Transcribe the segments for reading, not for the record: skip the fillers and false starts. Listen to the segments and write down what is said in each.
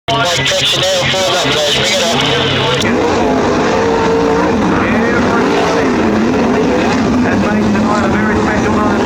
Traction now, full up, guys, bring it up. That makes tonight a very special night.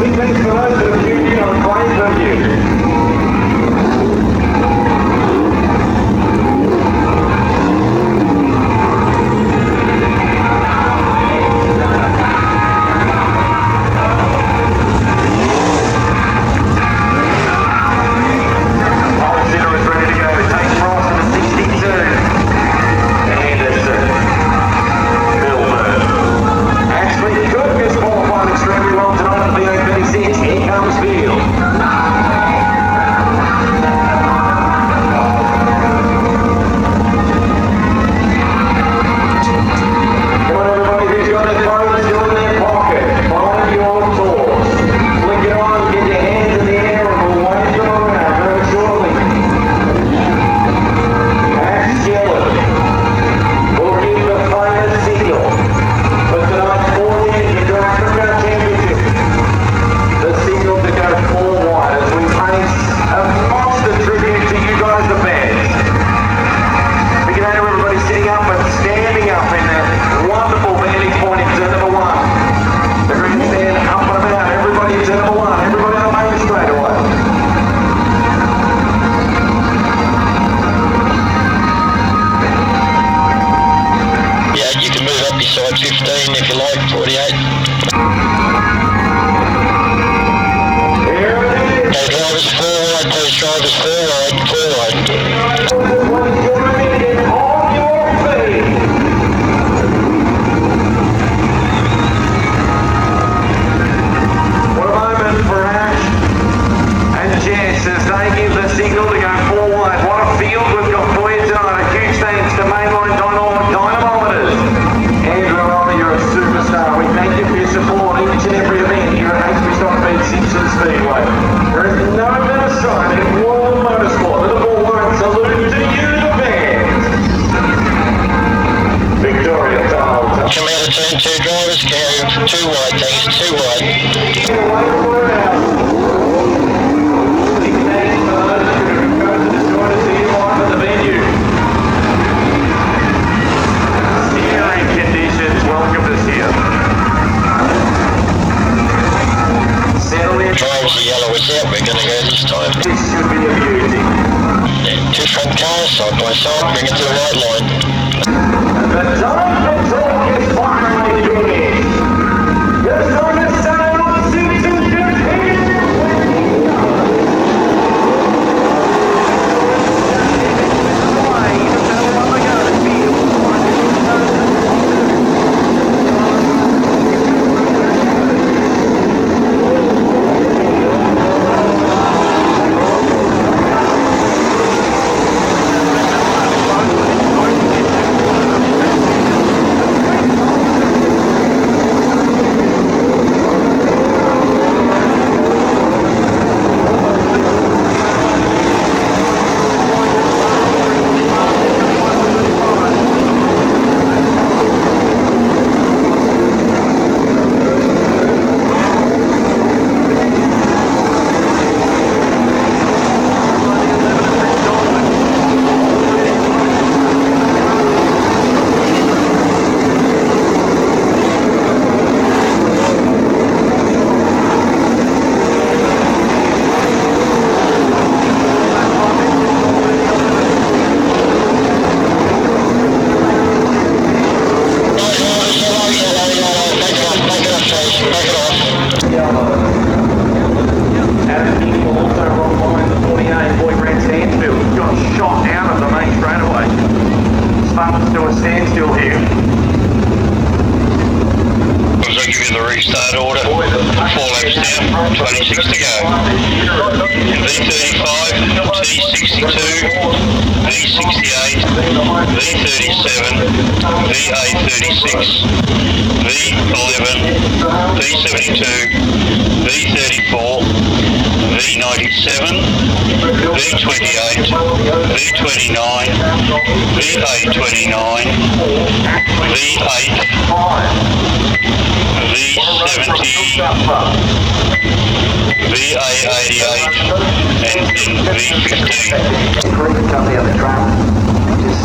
Big thanks for those that have tuned in on Claims Review. V35, V62, V68, V37, VA36, V11, V72, V34, V97, V28, V29, VA29, V8, V70, VA88, and then V15. Come down the track, just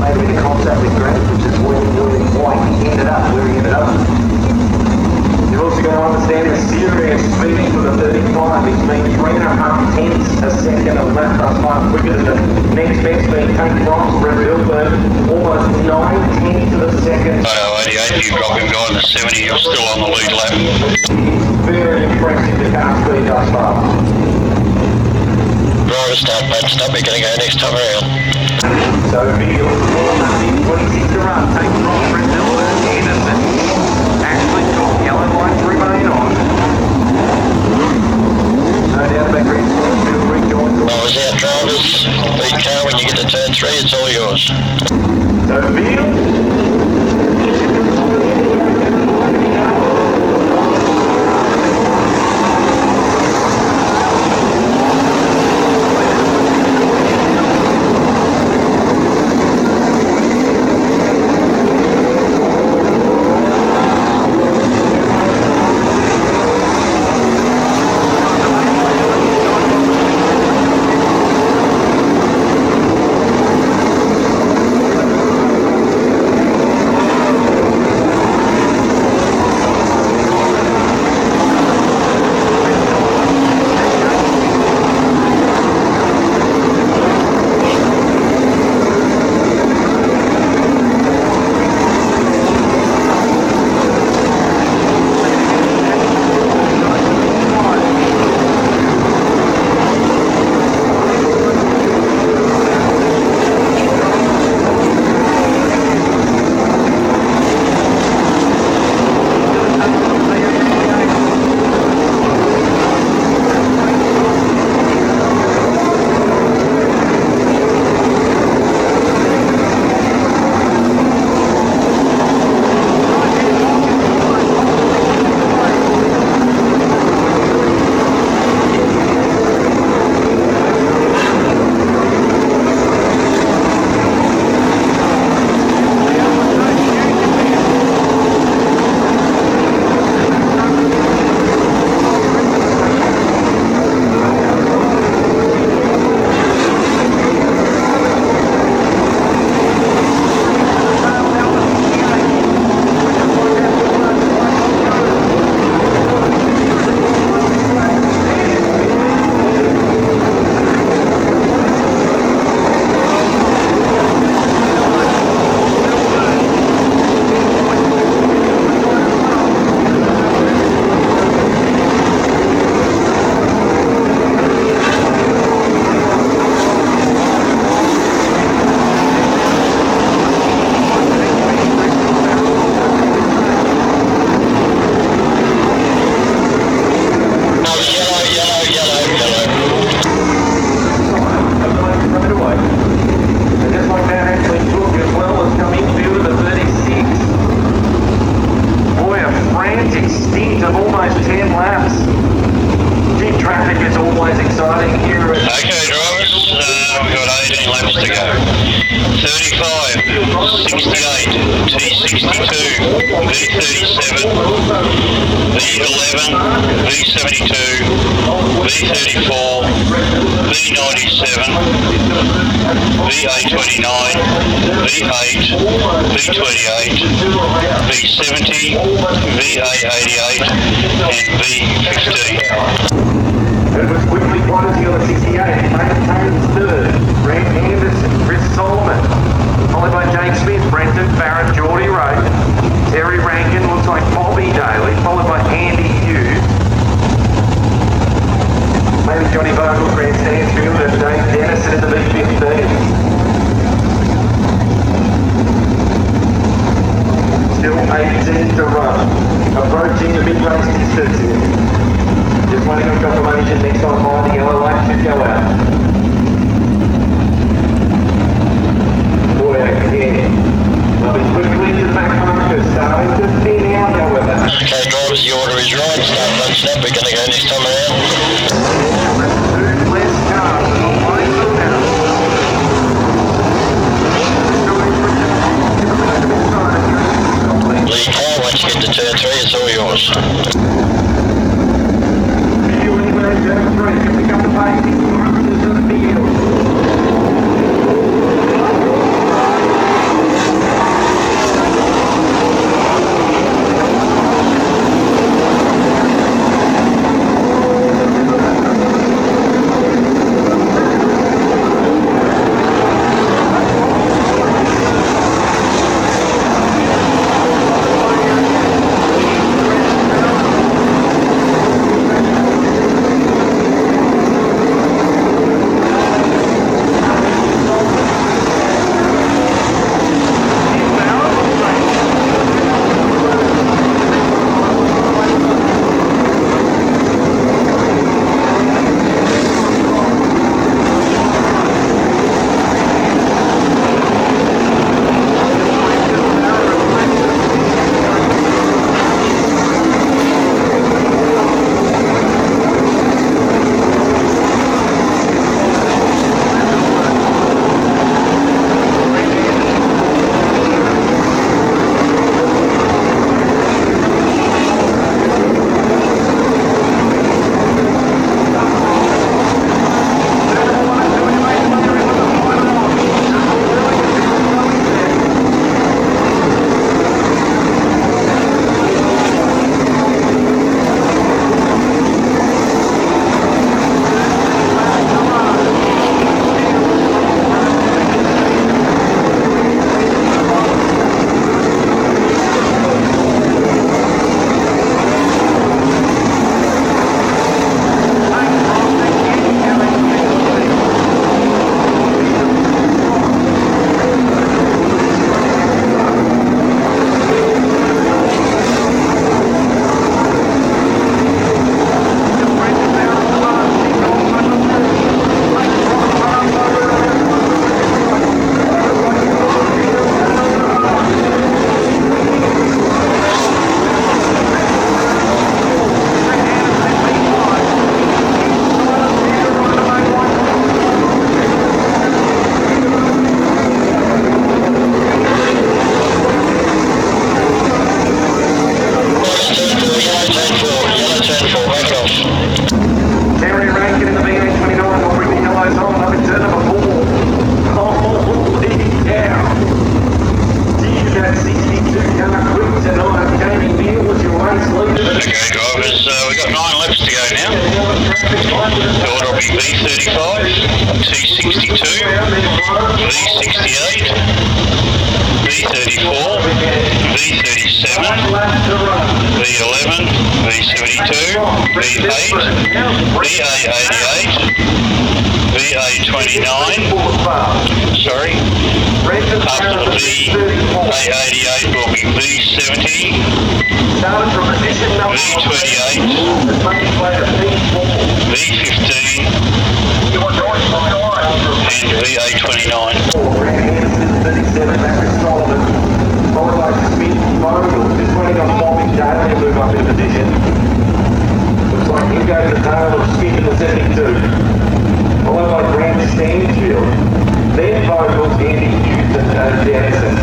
made a bit of contact with Graphix, which is why he ended up where he ended up. You're also going to understand the serious speed for the 35. It's been 3.5 tenths a second a lap thus far, quicker than the next best being taken from Brett Milburn, almost 9 tenths of a second. 88, you drop him guy in the 70, you're still on the lead lap. It's very impressive, the car speed thus far. Driver start, mate, stop, you're going to go next time around. So Veal, 26 to run, take from Brett Milburn, Anderson, actually got yellow lights remain on. No doubt about Veal rejoins. I was out drivers, lead car when you get to turn 3, it's all yours. So Veal. V11, V72, V34, V97, VA29, V8, V28, V70, VA88 and V15. It was quickly quantity on the 68, maintains third, Brent Anderson, Chris Solomon, followed by James Smith, Brenton Farrer, Geordie Road, Terry Rankin, looks like Bobby Daly, followed by Andy Hughes, maybe Johnny Vogel, Grant Stansfield, and Dave Dennison in the V15. Still 18 to run, approaching the big race distance here. Just waiting on confirmation, next on by the yellow light should go out. once you get to turn 3, it's all yours. V68, V34, V37, V11, V72, V8, VA88, VA29, sorry, after the VA88 will be V70, V28, V15, and VA29. Looks like he goes the tail of Skip in the 72. Followed by Grant Stansfield. Then Vogel, Andy Hughes and Dennison.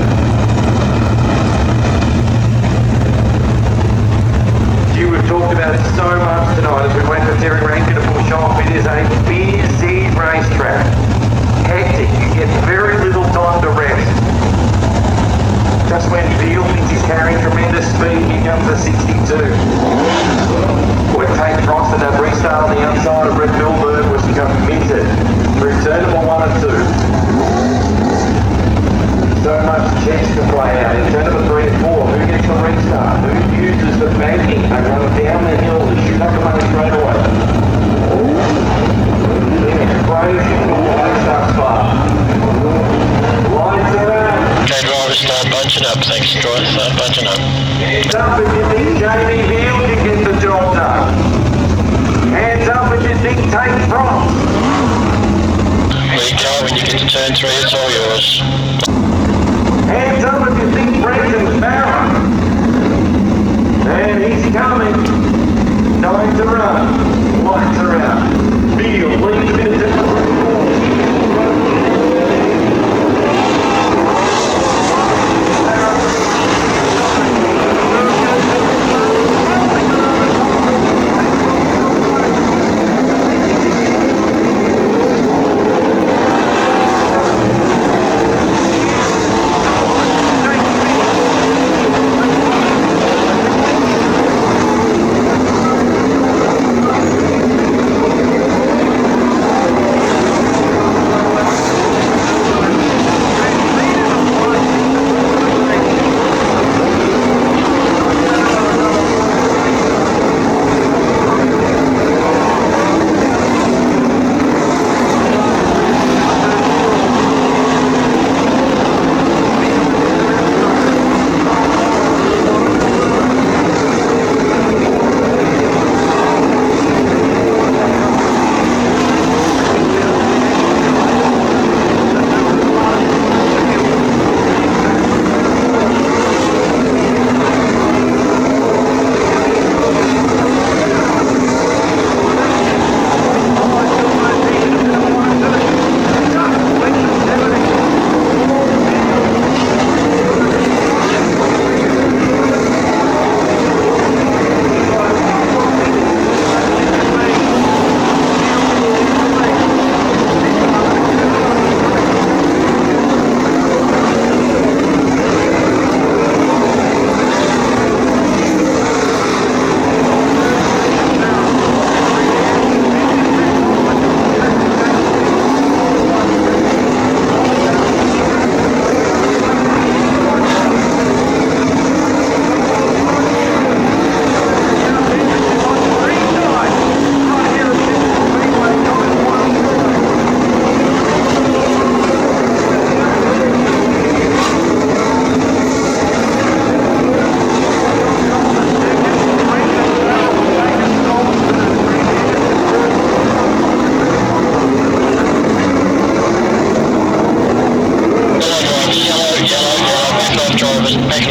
You have talked about it so much tonight as we wait for Terry Rankin to push off. It is a busy racetrack. Hectic. You get very little time to rest. Just when Veal thinks he's carrying tremendous speed, here comes the 62. Boy, Tate Frost and that restart on the outside of Brett Milburn was committed. Through turn number 1 and 2. So much chance to play out. In turn number 3 and 4, who gets the restart? Who uses the banking? They run down the hill to shoot up the money straight away. Crazy cool race thus far. Lights around. Okay, drivers, start bunching up. Thanks, Troy. Start bunching up. Hands up if you think Jamie Veal can get the job done. Hands up if you think Tate Frost. There you go. When you get to turn 3, it's all yours. Hands up if you think Brenton Farrer. And he's coming. Time to run. Lights around. Veal leads a minute to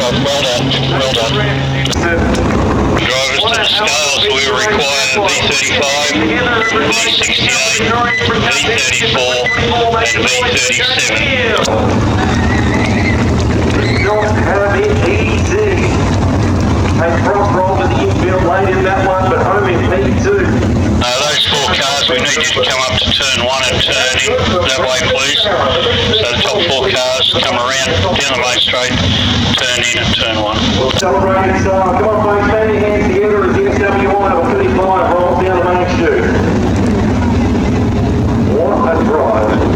job. Well done. Well done. Drivers to the scales, we require V35, V68, V34 and V37. Not have it easy. They cross roll to the infield late in that one, but home in P2. Those 4 cars, we need you to come up to turn 1 and turn in that way, please. So the top 4 cars come around down the main straight, turn in and turn 1. Celebrating style. Come on, folks, band your hands together as the SW1 of a 35 rolls down the main chute. What a drive.